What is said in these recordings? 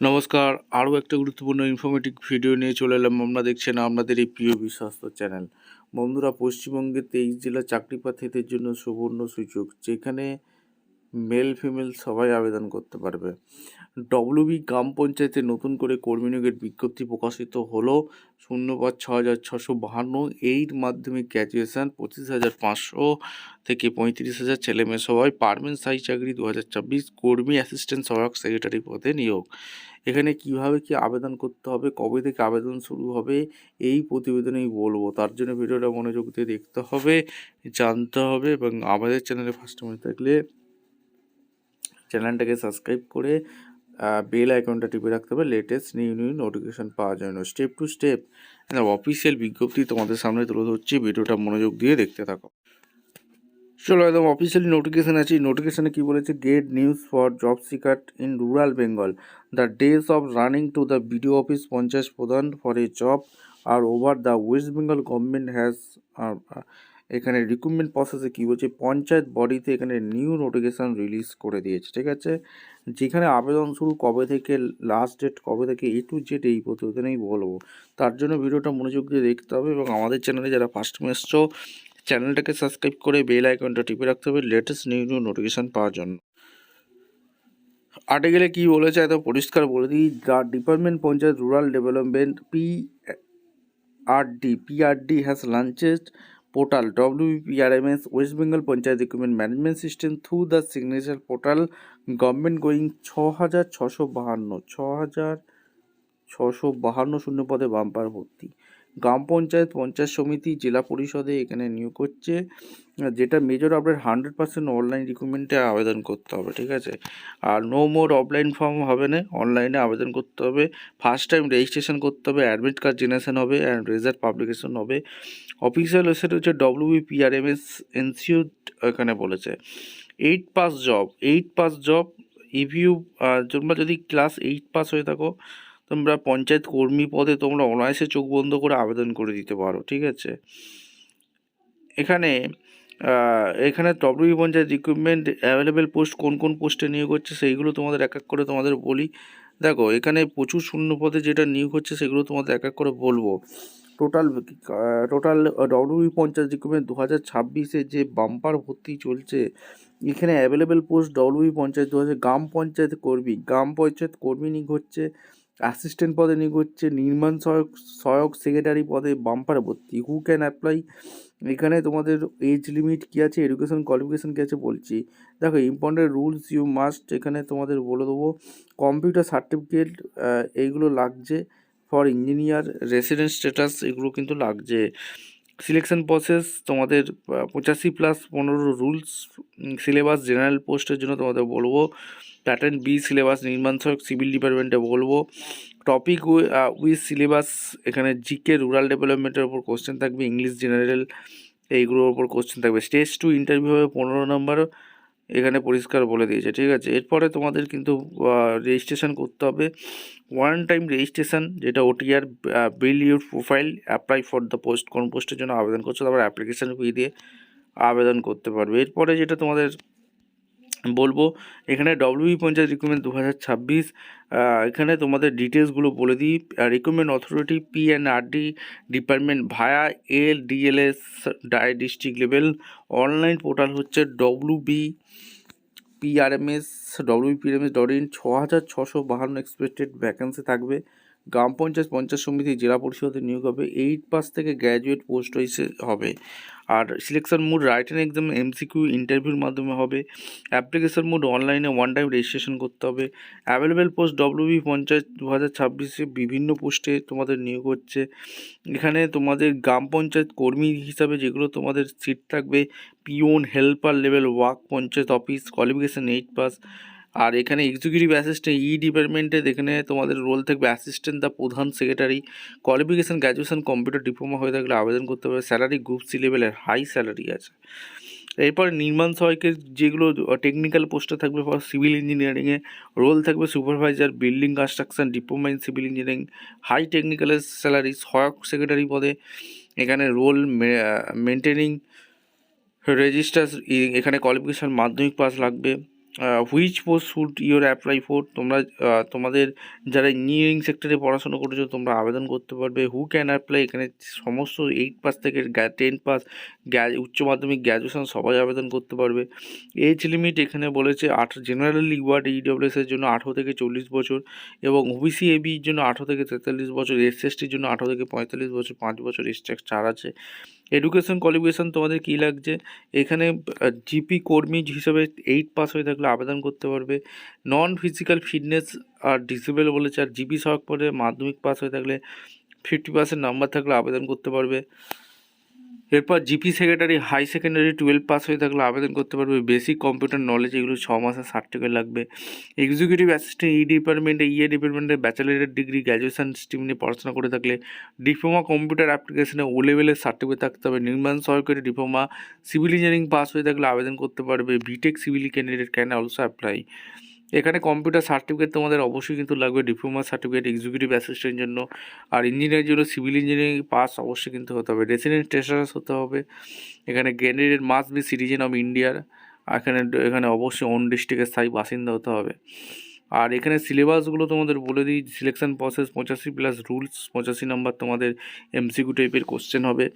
নমস্কার, আরও একটা গুরুত্বপূর্ণ ইনফরমেটিভ ভিডিও নিয়ে চলে এলাম। আমরা দেখছেন আপনাদের এই প্রিয় বিশ্বস্ত চ্যানেল। বন্ধুরা, পশ্চিমবঙ্গের 23 জেলা চাকরি প্রার্থীদের জন্য সুবর্ণ সুযোগ, যেখানে মেল ফিমেল সবাই আবেদন করতে পারবে। ডব্লিউবি গ্রাম পঞ্চায়েতে নতুন করে কর্মী নিয়োগের বিজ্ঞপ্তি প্রকাশিত হলো। শূন্যপদ 6,652, এইট মাধ্যমিক গ্র্যাজুয়েশন 25,500 থেকে 35,000 ছেলেমেয়ে সবাই পার্মানেন্ট স্থায়ী চাকরি 2024 কর্মী অ্যাসিস্ট্যান্ট সহায়ক সেক্রেটারি পদে নিয়োগ। এখানে কিভাবে কি আবেদন করতে হবে, কবে থেকে আবেদন শুরু হবে, এই প্রতিবেদনেই বলবো। তার জন্য ভিডিওটা মনোযোগ দিয়ে দেখতে হবে, জানতে হবে, এবং আমাদের চ্যানেলে ফার্স্ট টাইম থাকলে চ্যানেলটাকে সাবস্ক্রাইব করে বেল আইকনটা টিপে রাখতে হবে লেটেস্ট নিউ নোটিফিকেশান পাওয়ার জন্য। স্টেপ টু স্টেপ অফিসিয়াল বিজ্ঞপ্তি তোমাদের সামনে তুলে ধরছি, ভিডিওটা মনোযোগ দিয়ে দেখতে থাকো। চলো, একদম অফিসিয়ালি নোটিফিকেশান আছে। নোটিফিকেশানে কী বলেছে? Get news for job seeker in rural Bengal, the days of running to the BDO office panchayat pradhan for a job are over the West Bengal government has. এখানে রিক্রুটমেন্ট প্রসেসে কী বলছে? পঞ্চায়েত বডিতে এখানে নিউ নোটিফিকেশান রিলিজ করে দিয়েছে, ঠিক আছে? যেখানে আবেদন শুরু কবে থেকে, লাস্ট ডেট কবে থেকে, এ টু জেড এই প্রতিবেদনেই বলবো। তার জন্য ভিডিওটা মনোযোগ দিয়ে দেখতে হবে, এবং আমাদের চ্যানেলে যারা ফার্স্ট টাইম এসছো চ্যানেলটাকে সাবস্ক্রাইব করে বেল আইকনটা টিপে রাখতে হবে লেটেস্ট নিউ নোটিফিকেশান পাওয়ার জন্য। আর্টিকেলে কী বলেছে এত পরিষ্কার বলে দিই। The department panchayat rural development PRD has launched portal WPRMS West Bengal Panchayat Document Management System through the signature portal. Government going 6,652 শূন্য পদে বাম্পার ভর্তি। গ্রাম পঞ্চায়েত, পঞ্চায়েত সমিতি, জেলা পরিষদে এখানে নিয়োগ করছে, যেটা মেজর আপডেট 100% অনলাইন রিক্রুটমেন্টে আবেদন করতে হবে, ঠিক আছে? আর নো মোর অফলাইন ফর্ম হবে না, অনলাইনে আবেদন করতে হবে। ফার্স্ট টাইম রেজিস্ট্রেশন করতে হবে, অ্যাডমিট কার্ড জেনারেশন হবে, অ্যান্ড রেজাল্ট পাবলিকেশন হবে। অফিসিয়াল ওয়েবসাইট হচ্ছে WPRMS ইনস্টিটিউট। এখানে বলেছে 8 পাস জব ইফ ইউ, তোমরা যদি ক্লাস 8 পাস হয়ে থাকো, তোমরা পঞ্চায়েত কর্মী পদে তোমরা অনায়াসে চোখ বন্ধ করে আবেদন করে দিতে পারো, ঠিক আছে? এখানে WB panchayat recruitment available post, কোন কোন পোস্টে নিয়োগ হচ্ছে সেইগুলো তোমাদের এক এক করে তোমাদের বলি। দেখো, এখানে প্রচুর শূন্য পদে যেটা নিয়োগ হচ্ছে সেগুলো তোমাদের এক এক করে বলবো। টোটাল ডব্লিউবি পঞ্চায়েত রিক্রুটমেন্ট 2026-এ যে বাম্পার ভর্তি চলছে, এখানে অ্যাভেলেবেল পোস্ট ডব্লিউবি পঞ্চায়েত 2000 গ্রাম পঞ্চায়েত কর্মী নিয়োগ হচ্ছে, অ্যাসিস্ট্যান্ট পদে নিয়োগ হচ্ছে, নির্মাণ সহায়ক সেক্রেটারি পদে বাম্পার ভর্তি। Who can apply? এখানে তোমাদের এজ লিমিট কী আছে, এডুকেশন কোয়ালিফিকেশান কী আছে বলছি। দেখো, ইম্পর্টেন্ট রুলস ইউ মাস্ট এখানে তোমাদের বলে দেবো। কম্পিউটার সার্টিফিকেট এইগুলো লাগছে। ফর ইঞ্জিনিয়ার রেসিডেন্ট স্ট্যাটাস এগুলো কিন্তু লাগছে। সিলেকশন প্রসেস তোমাদের 85+15 রুলস। সিলেবাস জেনারেল পোস্টের জন্য তোমাদের বলবো। প্যাটার্ন বি সিলেবাস নির্মাণ সহায়ক সিভিল ডিপার্টমেন্টে বলবো। টপিক উইথ সিলেবাস এখানে জিকে, রুরাল ডেভেলপমেন্টের ওপর কোশ্চেন থাকবে, ইংলিশ জেনারেল এইগুলোর ওপর কোশ্চেন থাকবে। স্টেজ 2 ইন্টারভিউ হবে 15 নম্বর, এখানে পরিষ্কার বলে দিয়েছে, ঠিক আছে? এরপরে তোমাদের কিন্তু রেজিস্ট্রেশন করতে হবে। ওয়ান টাইম রেজিস্ট্রেশন, যেটা OTR, bill your profile, apply for the post, কোন পোস্টের জন্য আবেদন করছো, তারপর অ্যাপ্লিকেশান ফি দিয়ে আবেদন করতে পারবে। এরপরে যেটা তোমাদের বলবো, এখানে ডব্লিউবি পঞ্চায়েত রিক্রুটমেন্ট 2026, এখানে তোমাদের ডিটেলসগুলো বলে দিই। রিক্রুটমেন্ট অথরিটি PNRD ডিপার্টমেন্ট ভায়া LDLS district level. Online portal হচ্ছে WPRMS.in। 6,652 এক্সপেক্টেড ভ্যাকেন্সি থাকবে। গ্রাম পঞ্চায়েত, পঞ্চায়েত সমিতি, জেলা পরিষদের নিয়োগ হবে। 8 পাস থেকে গ্র্যাজুয়েট পোস্ট হবে। আর selection mode write and exam, MCQ ইন্টারভিউর মাধ্যমে হবে। অ্যাপ্লিকেশন মোড অনলাইনে, ওয়ান টাইম রেজিস্ট্রেশন করতে হবে। অ্যাভেলেবেল পোস্ট ডব্লিউবি পঞ্চায়েত 2026-এ বিভিন্ন পোস্টে তোমাদের নিয়োগ হচ্ছে। এখানে তোমাদের গ্রাম পঞ্চায়েত কর্মী হিসাবে যেগুলো তোমাদের সিট থাকবে, peon, helper level work, panchayat office, qualification 8 pass. আর এখানে এক্সিকিউটিভ অ্যাসিস্ট্যান্ট ডিপার্টমেন্টে এখানে তোমাদের রোল থাকবে assistant the pradhan secretary. Qualification graduation computer diploma হয়ে থাকলে আবেদন করতে পারবে। স্যালারি গ্রুপ সি লেভেলের হাই স্যালারি আছে। এরপরে নির্মাণ সহায়কের যেগুলো টেকনিক্যাল পোস্টে থাকবে, ফর সিভিল ইঞ্জিনিয়ারিংয়ে রোল থাকবে supervisor, building construction, diploma in civil engineering, high টেকনিক্যালের স্যালারি। সহায়ক সেক্রেটারি পদে এখানে রোল মেনটেনিং রেজিস্টার, এখানে কোয়ালিফিকেশান মাধ্যমিক পাস লাগবে। Which post should your apply for, তোমরা তোমাদের যারা ইঞ্জিনিয়ারিং সেক্টরে পড়াশোনা করেছো তোমরা আবেদন করতে পারবে। হু ক্যান অ্যাপ্লাই, এখানে সমস্ত 8 পাস থেকে 10 পাস উচ্চ মাধ্যমিক গ্র্যাজুয়েশন সবাই আবেদন করতে পারবে। এজ লিমিট এখানে বলেছে জেনারেলি ওয়ার্ড ইডব্লিউএসের জন্য 18 থেকে 40 বছর, এবং ওবিসি এবির জন্য 18 থেকে 43 বছর, এসসির জন্য 18 থেকে 45 বছর, 5 বছর এক্সট্রা ছাড় আছে। এডুকেশন কোয়ালিফিকেশান তোমাদের কী লাগছে, এখানে জিপি কর্মী হিসেবে 8 পাস হয়ে থাকলে আবেদন করতে পারবে। নন ফিজিক্যাল ফিটনেস আর ডিসেবল বলেছে, আর জিপি সহক পরে মাধ্যমিক পাস হয়ে থাকলে 50% নাম্বার থাকলে আবেদন করতে পারবে। এরপর GP secretary high secondary 12 pass হয়ে থাকলে আবেদন করতে পারবে। বেসিক কম্পিউটার নলেজ এগুলো 6 মাসের সার্টিফিকেট লাগবে। এক্সিকিউটিভ অ্যাসিস্ট্যান্ট ডিপার্টমেন্টে ব্যাচেলারের ডিগ্রি গ্র্যাজুয়েশন স্ট্রিম নিয়ে পড়াশোনা করে থাকলে ডিপ্লোমা কম্পিউটার অ্যাপ্লিকেশনে ও লেভেলের সার্টিফিকেট থাকতে হবে। নির্মাণ সহকারী ডিপ্লোমা সিভিল ইঞ্জিনিয়ারিং পাস হয়ে থাকলে আবেদন করতে পারবে। BTech civil candidate can also apply. এখানে কম্পিউটার সার্টিফিকেট তোমাদের অবশ্যই কিন্তু লাগবে, ডিপ্লোমা সার্টিফিকেট এক্সিকিউটিভ অ্যাসিস্ট্যান্টের জন্য। আর ইঞ্জিনিয়ারের জন্য সিভিল ইঞ্জিনিয়ারিং পাস অবশ্যই কিন্তু হতে হবে। রেসিডেন্ট স্ট্যাটাস হতে হবে। এখানে candidate must be citizen of ইন্ডিয়ার। এখানে অবশ্যই অন ডিস্ট্রিক্টের স্থায়ী বাসিন্দা হতে হবে। আর এখানে সিলেবাসগুলো তোমাদের বলে দিই, সিলেকশন প্রসেস 85 প্লাস রুলস, 85 নম্বর তোমাদের এমসিকিউ টাইপের কোশ্চেন হবে।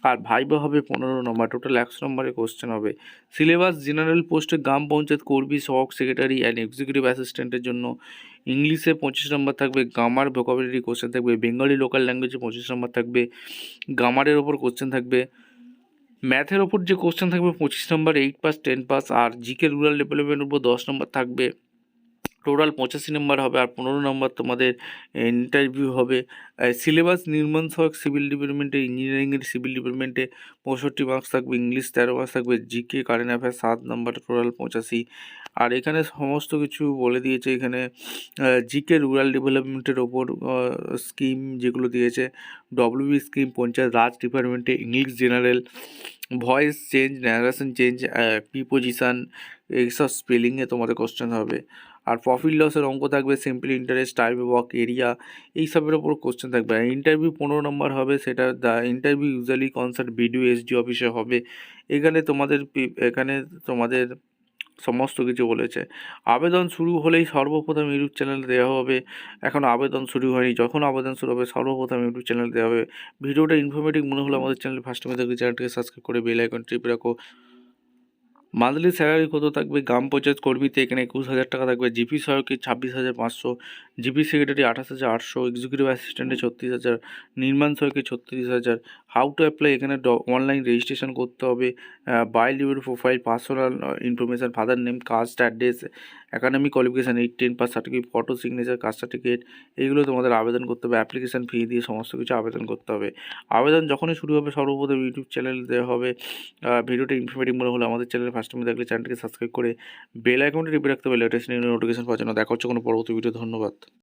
আর ভাইবা হবে 15 নম্বর, টোটাল 100 নম্বরের কোশ্চেন হবে। সিলেবাস জেনারেল পোস্টে গ্রাম পঞ্চায়েত কর্মী, সহক সেক্রেটারি অ্যান্ড এক্সিকিউটিভ অ্যাসিস্ট্যান্টের জন্য ইংলিশে 25 নম্বর থাকবে, গ্রামার ভোকাবুলারি কোশ্চেন থাকবে, বেঙ্গলি লোকাল ল্যাঙ্গুয়েজে 25 নম্বর থাকবে, গ্রামারের ওপর কোশ্চেন থাকবে, ম্যাথের ওপর যে কোশ্চেন থাকবে 25 নম্বর, 8 পাস 10 পাস, আর জিকে রুরাল ডেভেলপমেন্টের উপর 10 নম্বর থাকবে। টোটাল 85 নম্বর হবে। আর 15 নম্বর তোমাদের ইন্টারভিউ হবে। সিলেবাস নির্মাণ সহক সিভিল ডিপার্টমেন্টে, ইঞ্জিনিয়ারিংয়ের সিভিল ডিপার্টমেন্টে 65 মার্কস থাকবে, ইংলিশ 13 মার্কস থাকবে, জিকে কারেন্ট অ্যাফেয়ার্স 7 নম্বর, টোটাল 85। আর এখানে সমস্ত কিছু বলে দিয়েছে। এখানে জিকে রুরাল ডেভেলপমেন্টের ওপর স্কিম যেগুলো দিয়েছে, ডব্লিউবি স্কিম পঞ্চায়েত রাজ ডিপার্টমেন্টে, English general, voice change, narration change, preposition, এইসব স্পেলিংয়ে তোমাদের কোশ্চেন হবে। আর প্রফিট লসের অঙ্ক থাকবে, simple interest, type work area, এইসবের ওপর কোশ্চেন থাকবে। আর ইন্টারভিউ 15 নম্বর হবে, সেটা interview usually concert BDO SD অফিসে হবে। এখানে তোমাদের সমস্ত কিছু বলেছে। আবেদন শুরু হলেই সর্বপ্রথম ইউটিউব চ্যানেল দেওয়া হবে। এখন আবেদন শুরু হয়নি, যখন আবেদন শুরু হবে সর্বপ্রথম ইউটিউব চ্যানেল দেওয়া হবে। ভিডিওটা ইনফরমেটিভ মনে হলে আমাদের চ্যানেল ফার্স্ট টাইমে দেখলে চ্যানেলটিকে সাবস্ক্রাইব করে বেল আইকন টিপে রাখো। মান্থলি স্যালারি কত থাকবে, গ্রাম পঞ্চায়েত কর্মীতে এখানে 21,000 টাকা থাকবে, জিপি সহায়কে 26,500, জিপি সেক্রেটারি 28,800, এক্সিকিউটিভ অ্যাসিস্ট্যান্টে 36,000, নির্মাণ সহায়কে 36,000। হাউ টু অ্যাপ্লাই, এখানে অনলাইন রেজিস্ট্রেশন করতে হবে। বাই লিউর profile, personal information, father name, caste, address, academic qualification 8-10 pass certificate, photo signature, caste certificate, এইগুলো তোমাদের আবেদন করতে হবে। অ্যাপ্লিকেশান ফি দিয়ে সমস্ত কিছু আবেদন করতে হবে। আবেদন যখনই শুরু হবে সর্বপ্রথম ইউটিউব চ্যানেল দেওয়া হবে। ভিডিওটা ইনফরমেটিভ মনে হলে আমাদের চ্যানেলে ফার্স্ট টাইম দেখলে চ্যানেলটিকে সাবস্ক্রাইব করে বেল আইকনটি টিপে রাখতে হবে লেটেস্ট নিউ নোটিফিকেশন পাওয়ার জন্য। দেখা হচ্ছে কোনো পরবর্তী ভিডিও। ধন্যবাদ।